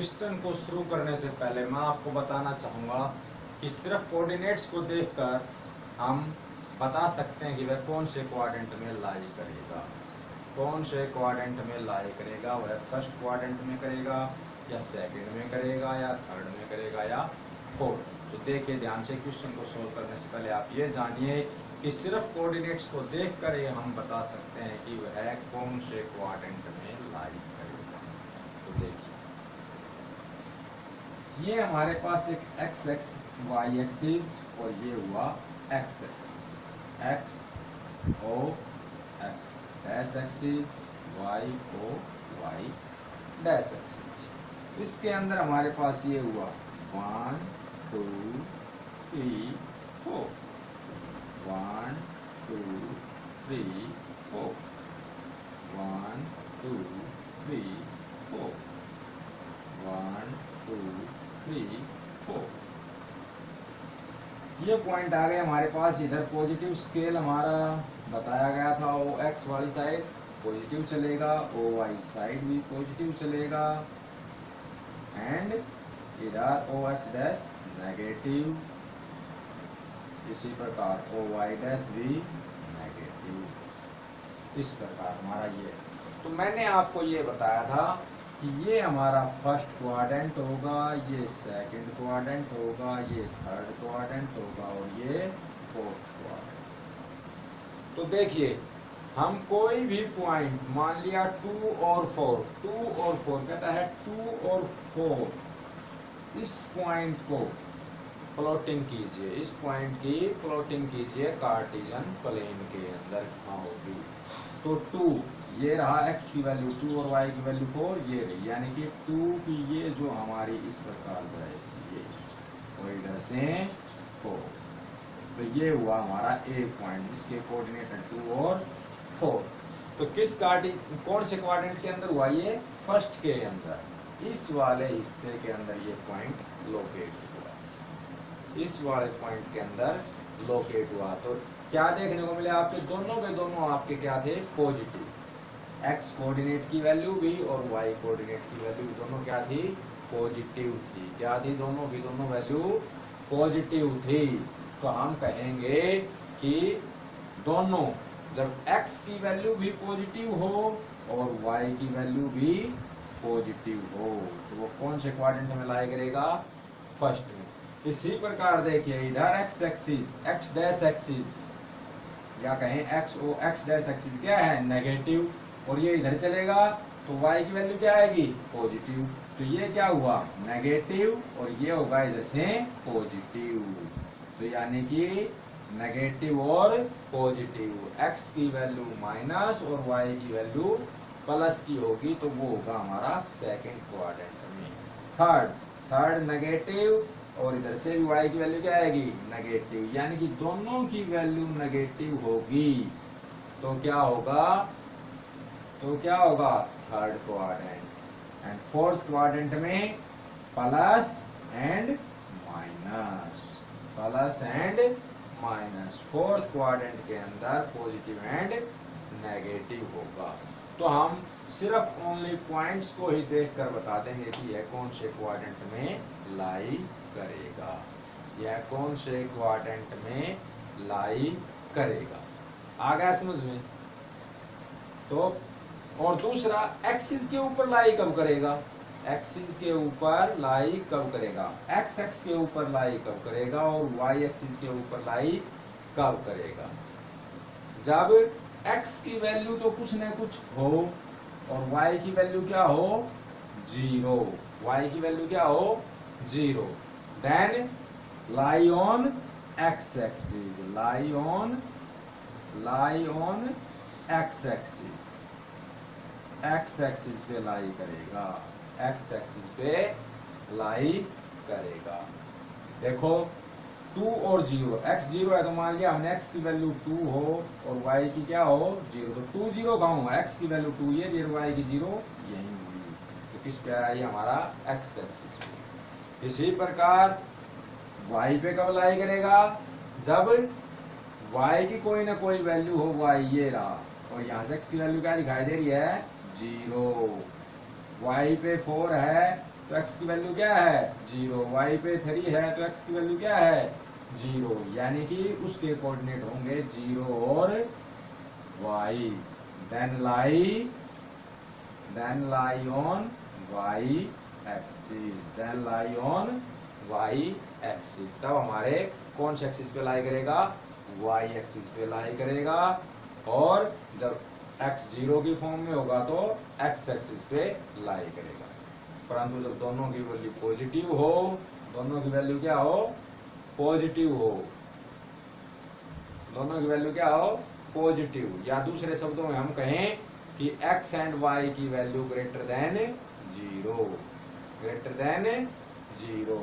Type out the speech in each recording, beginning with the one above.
Question को शुरू करने से पहले मैं आपको बताना चाहूँगा कि सिर्फ कोऑर्डिनेट्स को देखकर हम बता सकते हैं कि वह कौन से क्वाड्रेंट में लाई करेगा। कौन से क्वाड्रेंट में लाई करेगा, वह फर्स्ट क्वाड्रेंट में करेगा या सेकंड में करेगा या थर्ड में करेगा या फोर्थ। तो देखिए ध्यान से, क्वेश्चन को सोल्व करने से पहले आप ये जानिए कि सिर्फ कोऑर्डिनेट्स को देखकर ये हम बता सकते हैं कि वह कौन से क्वाड्रेंट में लाई करेगा। तो देखिए, ये हमारे पास एक एक्स एक्स वाई एक्सिस और ये हुआ X axis, X O X dash axis, Y O Y dash axis. इसके अंदर हमारे पास ये हुआ 1 2 3 4, 1 2 3 4, 1 2 3 4, 1 2 3 4। ये पॉइंट आ गए हमारे पास। इधर पॉजिटिव स्केल हमारा बताया गया था, ओ एक्स वाली साइड पॉजिटिव चलेगा, ओ वाई साइड भी पॉजिटिव चलेगा, एंड इधर ओ एक्स डैश नेगेटिव, इसी प्रकार ओ वाई डैश भी नेगेटिव। इस प्रकार हमारा ये, तो मैंने आपको ये बताया था कि ये हमारा फर्स्ट क्वाड्रेंट होगा, ये सेकंड क्वाड्रेंट होगा, ये थर्ड क्वाड्रेंट होगा और ये फोर्थ क्वाड्रेंट। तो देखिए, हम कोई भी पॉइंट मान लिया 2 और 4 कहता है 2 और 4, इस पॉइंट को प्लॉटिंग कीजिए, इस पॉइंट की प्लॉटिंग कीजिए कार्टेशियन प्लेन के अंदर कहाँ होगी। तो 2 ये रहा, x की वैल्यू 2 और y की वैल्यू 4 ये रही, यानी कि 2 की ये जो हमारी इस प्रकार जाएगी ये, और इधर से 4। तो ये हुआ हमारा एक पॉइंट जिसके कोऑर्डिनेट है 2 और 4। तो किस कौन से क्वाड्रेंट के अंदर हुआ ये? फर्स्ट के अंदर, इस वाले हिस्से के अंदर ये पॉइंट लोकेट हुआ, इस वाले पॉइंट के अंदर लोकेट हुआ। तो क्या देखने को मिले? आपके दोनों के दोनों आपके क्या थे? पॉजिटिव। एक्स कोऑर्डिनेट की वैल्यू भी और वाई कोऑर्डिनेट की वैल्यू दोनों क्या थी? पॉजिटिव थी। क्या थी? दोनों की दोनों वैल्यू पॉजिटिव थी। तो हम कहेंगे कि दोनों, जब एक्स की वैल्यू भी पॉजिटिव हो और वाई की वैल्यू भी पॉजिटिव हो, तो वो कौन से क्वाड्रेंट में लाई करेगा? फर्स्ट में। इसी प्रकार देखिए, इधर x axis, x dash axis या कहें x O X dash axis क्या है? नेगेटिव, और ये इधर चलेगा तो y की वैल्यू क्या आएगी? पॉजिटिव। तो ये क्या हुआ? नेगेटिव, और ये होगा इधर से पॉजिटिव। तो यानी कि नेगेटिव और पॉजिटिव, x की वैल्यू माइनस और y की वैल्यू प्लस की होगी, तो वो होगा हमारा सेकंड क्वाड्रेंट में। थर्ड नेगेटिव, और इधर से भी y की वैल्यू क्या आएगी? नेगेटिव, यानी कि दोनों की वैल्यू नेगेटिव होगी। तो क्या होगा? Third quadrant. And fourth quadrant में plus and minus, plus and minus. Fourth quadrant के अंदर पॉजिटिव एंड नेगेटिव होगा। तो हम सिर्फ ओनली पॉइंट्स को ही देखकर बता देंगे कि यह कौन से क्वाड्रेंट में लाई करेगा, यह कौन से क्वाड्रेंट में लाई करेगा। आ गया समझ में? तो और दूसरा, एक्सिस के ऊपर लाई कब करेगा? एक्सिस के ऊपर लाई कब करेगा? एक्स एक्स के ऊपर लाई कब करेगा और वाई एक्सिस के ऊपर लाई कब करेगा? जब एक्स की वैल्यू तो कुछ न कुछ हो और वाई की वैल्यू क्या हो? 0। वाई की वैल्यू क्या हो? 0। Then lie on X axis, lie on X axis, X axis पे लाई करेगा, एक्स एक्सिस पे लाई करेगा। देखो 2 और 0, x 0 है तो मान लिया हमने x की वैल्यू 2 हो और y की क्या हो? 0। तो 2 0 कहाँ होगा? x की वैल्यू 2 ये y की 0 यही हुई। तो किस पे आया? ये हमारा x एक्सिस पे। इसी प्रकार y पे कब लाई करेगा? जब y की कोई ना कोई वैल्यू हो, y ये रहा, और यहाँ से x की वैल्यू क्या दिखाई दे रही है? 0। y पे 4 है तो x की वैल्यू क्या है 0, y पे 3 है तो x की वैल्यू क्या है 0, यानी कि उसके कोऑर्डिनेट होंगे 0 और y। Then lie on y axis, then lie on y axis. तब हमारे कौन से एक्सिस पे लाई करेगा y एक्सिस पे लाई करेगा, और जब x 0 की फॉर्म में होगा तो x एक्सिस पे लाई करेगा। परंतु जब दोनों की वैल्यू पॉजिटिव हो, दोनों की वैल्यू क्या हो पॉजिटिव हो, दोनों की वैल्यू क्या हो पॉजिटिव, या दूसरे शब्दों में हम कहें कि x एंड y की value greater than 0, greater than 0,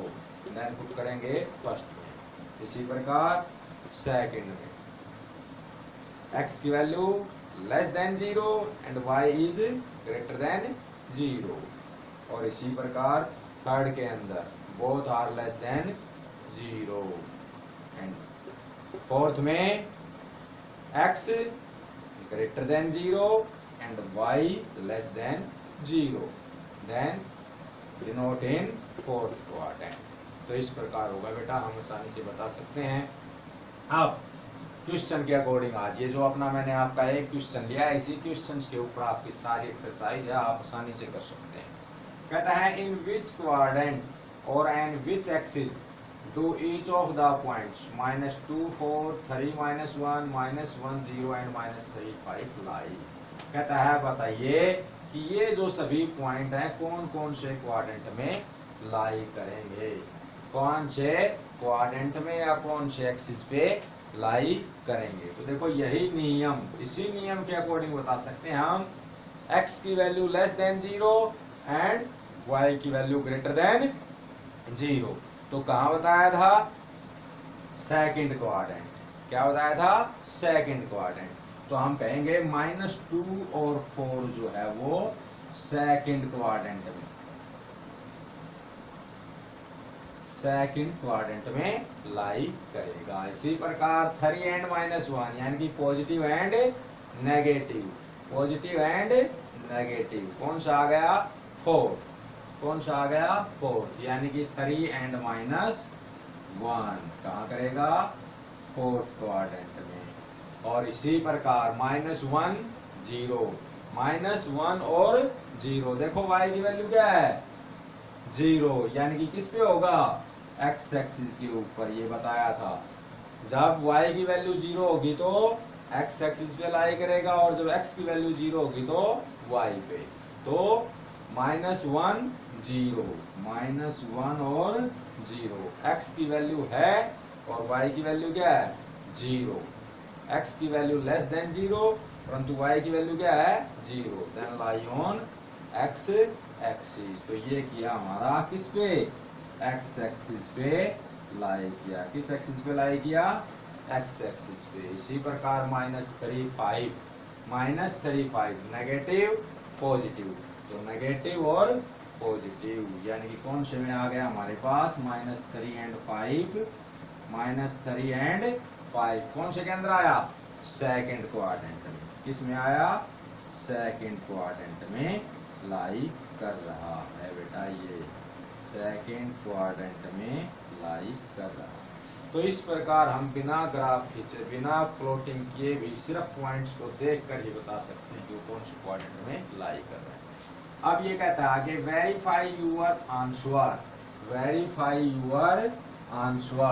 then put करेंगे फर्स्ट में। इसी प्रकार सेकंड में x की value less than 0 and y is greater than 0, और इसी प्रकार थर्ड के अंदर both are less than 0, and fourth में x greater than 0 and y less than 0, then denote in fourth quadrant. तो इस प्रकार होगा बेटा, हम आसानी से बता सकते हैं। अब क्वेश्चन के अकॉर्डिंग आज ये जो अपना मैंने आपका एक क्वेश्चन लिया है, इसी क्वेश्चन के ऊपर आपकी सारी एक्सरसाइज है, आप आसानी से कर सकते हैं। कहता है इन विच क्वाड्रेंट और and which axis do each of the points -2 4 3 -1 -1 0 and -3 5 लाई। कहता है बताइए कि ये जो सभी पॉइंट हैं कौन कौन से क्वाड्रेंट में लाई करेंगे, कौन से क्वाड्रेंट में या कौन से एक्सिस पे लाई करेंगे। तो देखो यही नियम, इसी नियम के अकॉर्डिंग बता सकते हैं हम x की value less than 0 and y की वैल्यू ग्रेटर देन 0। तो कहाँ बताया था सेकंड क्वाड्रेंट, क्या बताया था सेकंड क्वाड्रेंट। तो हम कहेंगे -2 और 4 जो है वो सेकंड क्वाड्रेंट में, सेकंड क्वाड्रेंट में लाई करेगा। इसी प्रकार 3 एंड -1 यानी कि positive and negative, positive and negative कौन सा आ गया फोर्थ, कौन सा आ गया फोर्थ, यानी कि 3 एंड -1 कहाँ करेगा फोर्थ क्वाड्रेंट में। और इसी प्रकार -1 0, -1 और 0, देखो y की वैल्यू क्या है 0, यानी कि किस पे होगा x एक्सिस के ऊपर, ये बताया था। जब y की वैल्यू 0 होगी तो x एक्सिस पे लाई करेगा, और जब x की वैल्यू 0 होगी तो y पे। तो -1 0, -1 और 0, x की वैल्यू है और y की वैल्यू क्या है 0, x की वैल्यू लेस देन 0 परंतु y की वैल्यू क्या है 0, then lie on x axis. तो ये किया हमारा किस पे x एक्सिस पे लाई किया, किस एक्सिस पे लाई किया x एक्सिस पे। इसी प्रकार -3 5 नेगेटिव पॉजिटिव, तो नेगेटिव और पॉजिटिव यानी कि कौन से में आ गया हमारे पास -3 एंड 5 कौन से के अंदर आया सेकंड क्वाड्रेंट में, किस में आया सेकंड क्वाड्रेंट में लाई कर रहा है बेटा, ये सेकंड क्वाड्रेंट में लाई कर रहा है। तो इस प्रकार हम बिना ग्राफ खींचे बिना प्लॉटिंग किए भी सिर्फ पॉइंट्स को देखकर ही बता सकते हैं कि वो कौन से क्वाड्रेंट में लाई कर रहे हैं। अब ये कहता है कि verify your answer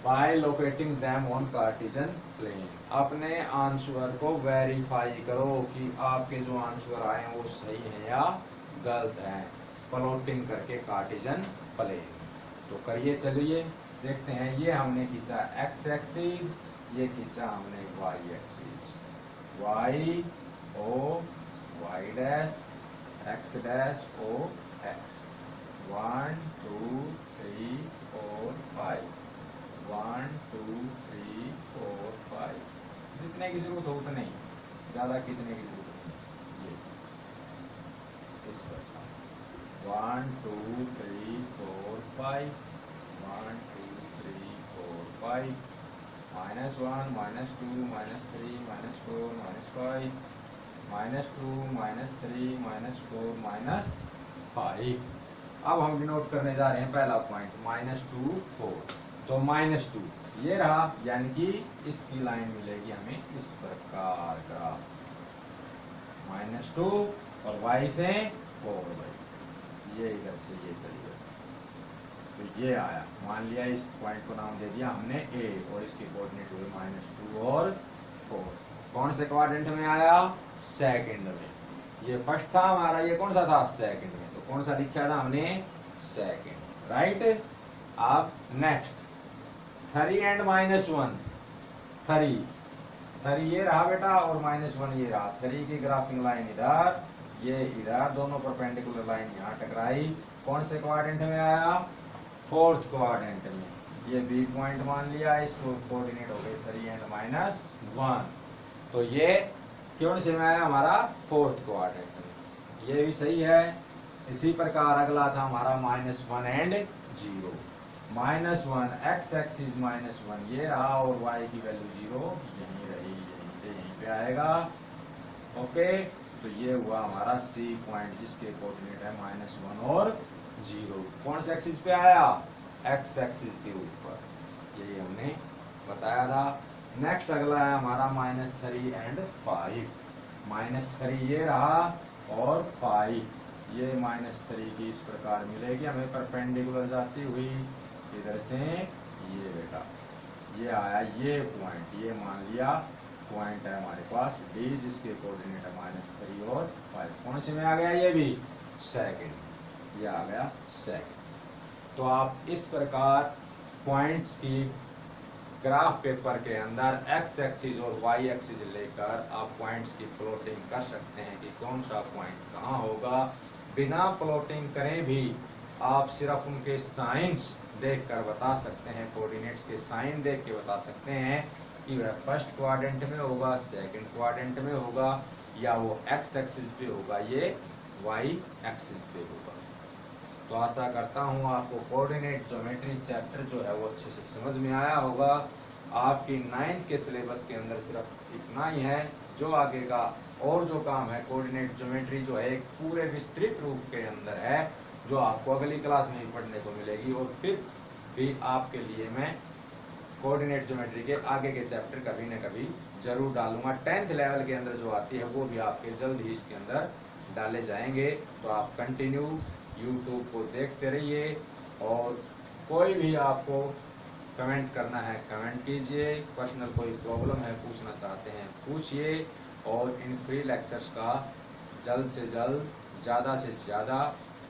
by locating them on Cartesian plane. अपने आंसर को वेरीफाई करो कि आपके जो आंसर आए हैं वो सही हैं या गलत हैं, प्लॉटिंग करके कार्टेशियन प्लेन। तो करिए, चलिए देखते हैं। ये हमने खींचा x एक्सिस, ये खींचा हमने y axis, y o y dash x dash o x, 1 2 3 4 5 1 2 3 4 5, जितने की जरूरत हो उतने ही, ज्यादा खींचने की जरूरत नहीं। ये इस पर 1 2 3 4 5 1 2 3 4 5 -1 -2 -3 -4 -5 -2 -3 -4 -5 अब हम डिनोट करने जा रहे हैं पहला पॉइंट -2 4, तो -2 ये रहा, यानी कि इसकी लाइन मिलेगी हमें इस प्रकार का -2 और y से 4 भाई, ये इधर से ये चली गई, तो ये आया। मान लिया इस पॉइंट को नाम दे दिया हमने a और इसके कोऑर्डिनेट हुए -2 और 4। कौन से क्वाड्रेंट में आया? सेकंड में। ये फर्स्ट था हमारा, ये कौन सा था? सेकंड में। तो कौन सा लिखा था हमने? Second, right. अब नेक्स्ट 3 एंड -1, 3 ये रहा बेटा और -1 ये रहा। 3 की ग्राफिंग लाइन इधर, ये इधर, दोनों परपेंडिकुलर लाइन यहाँ टकराई। कौन से क्वाड्रेंट में आया? फोर्थ क्वाड्रेंट में। ये बी पॉइंट मान लिया, इसको कोऑर्डिनेट हो गए 3 एंड -1, तो ये कौन से में आया? हमारा फोर्थ क्वाड्रेंट में। ये भी सही है। इसी प्रकार अगला था हमारा -1 एंड 0। -1 x एक्सिस -1 ये रहा और y की वैल्यू 0 यहीं रही, यहीं से यहीं पे आएगा। ओके, तो ये हुआ हमारा C पॉइंट जिसके कोऑर्डिनेट है -1 और 0। कौन से एक्सिस पे आया? x एक्सिस के ऊपर, यही हमने बताया था। नेक्स्ट अगला है हमारा -3 एंड 5। -3 ये रहा और 5, ये -3 की इस प्रकार मिलेगी हमें परपेंडिकुलर जाती हुई इधर से ये बेटा, ये आया ये पॉइंट, ये मान लिया पॉइंट है हमारे पास D जिसके कोऑर्डिनेट है -3 और 5। कौन से में आ गया? ये भी सेकंड, ये आ गया सेकंड। तो आप इस प्रकार पॉइंट्स की ग्राफ पेपर के अंदर x एक्सिस और y एक्सिस लेकर आप पॉइंट्स की प्लॉटिंग कर सकते हैं कि कौन सा पॉइंट कहाँ होगा। बिना प्लॉटिंग करें भी आप सिर्फ उनके साइंस देखकर बता सकते हैं, कोऑर्डिनेट्स के साइन देख के बता सकते हैं कि वह फर्स्ट क्वाड्रेंट में होगा, सेकंड क्वाड्रेंट में होगा, या वो x एक्सिस पे होगा, ये y एक्सिस पे होगा। तो आशा करता हूँ आपको कोऑर्डिनेट ज्योमेट्री चैप्टर जो है वो अच्छे से समझ में आया होगा। आपकी 9th के सिलेबस के अंदर सिर्फ इतना ही है। जो आगे का और जो काम है, कोऑर्डिनेट ज्योमेट्री जो है एक पूरे विस्तृत रूप के अंदर है, जो आपको अगली क्लास में ही पढ़ने को मिलेगी। और फिर भी आपके लिए मैं कोऑर्डिनेट ज्योमेट्री के आगे के चैप्टर कभी न कभी जरूर डालूंगा। 10th लेवल के अंदर जो आती है वो भी आपके जल्द ही इसके अंदर डाले जाएंगे। तो आप कंटिन्यू YouTube को देखते रहिए, और कोई भी आपको कमेंट करना है कमेंट कीजिए, पर्सनल कोई प्रॉब्लम है पूछना चाहते हैं पूछिए, और इन फ्री लेक्चर्स का जल्द से जल्द ज़्यादा से ज़्यादा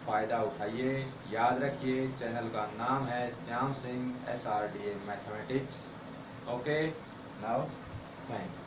फ़ायदा उठाइए। याद रखिए चैनल का नाम है Shyam Singh SRDA mathematics. Okay, now thank you.